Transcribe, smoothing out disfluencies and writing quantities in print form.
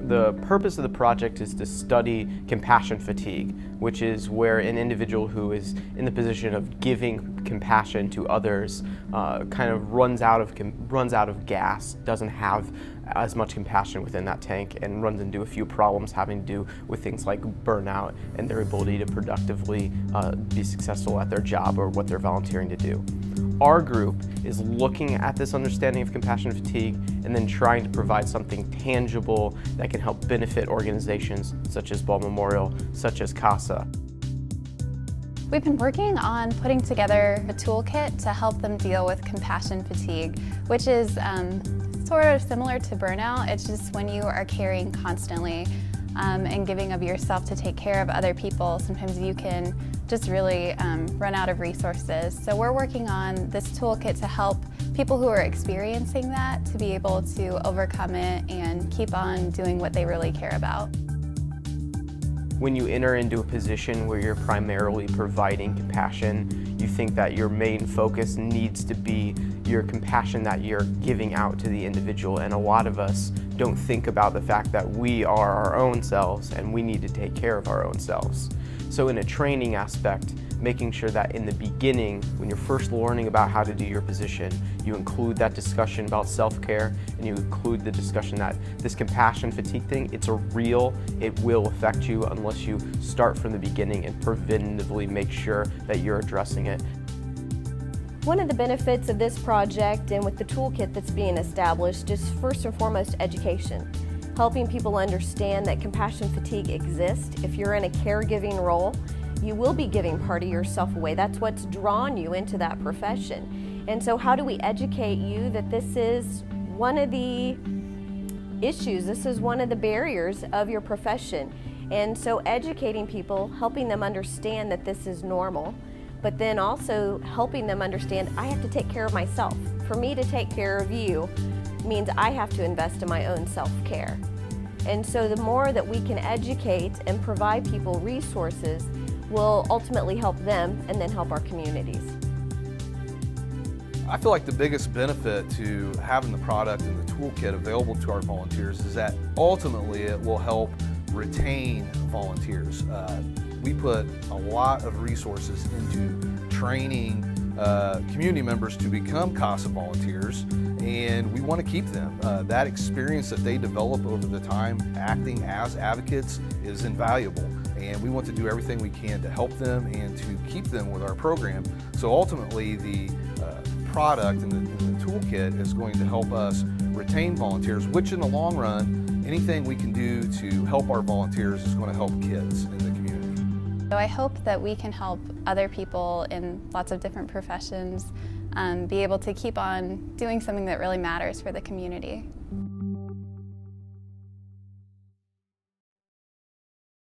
The purpose of the project is to study compassion fatigue, which is where an individual who is in the position of giving compassion to others kind of runs out of gas, doesn't have as much compassion within that tank, and runs into a few problems having to do with things like burnout and their ability to productively be successful at their job or what they're volunteering to do. Our group is looking at this understanding of compassion fatigue and then trying to provide something tangible that can help benefit organizations such as Ball Memorial, such as CASA. We've been working on putting together a toolkit to help them deal with compassion fatigue, which is sort of similar to burnout. It's just when you are caring constantly and giving of yourself to take care of other people, sometimes you can just really run out of resources. So we're working on this toolkit to help people who are experiencing that to be able to overcome it and keep on doing what they really care about. When you enter into a position where you're primarily providing compassion, you think that your main focus needs to be your compassion that you're giving out to the individual, and a lot of us don't think about the fact that we are our own selves and we need to take care of our own selves. So in a training aspect, making sure that in the beginning, when you're first learning about how to do your position, you include that discussion about self-care, and you include the discussion that this compassion fatigue thing, it's real, it will affect you unless you start from the beginning and preventatively make sure that you're addressing it. One of the benefits of this project and with the toolkit that's being established is first and foremost education. Helping people understand that compassion fatigue exists. If you're in a caregiving role, you will be giving part of yourself away. That's what's drawn you into that profession. And so how do we educate you that this is one of the issues, this is one of the barriers of your profession? And so educating people, helping them understand that this is normal, but then also helping them understand I have to take care of myself. For me to take care of you means I have to invest in my own self-care. And so the more that we can educate and provide people resources will ultimately help them and then help our communities. I feel like the biggest benefit to having the product and the toolkit available to our volunteers is that ultimately it will help retain volunteers. We put a lot of resources into training community members to become CASA volunteers, and we want to keep them. That experience that they develop over the time acting as advocates is invaluable, and we want to do everything we can to help them and to keep them with our program. So ultimately the product and the toolkit is going to help us retain volunteers, which in the long run, anything we can do to help our volunteers is going to help kids in the community. So I hope that we can help other people in lots of different professions be able to keep on doing something that really matters for the community.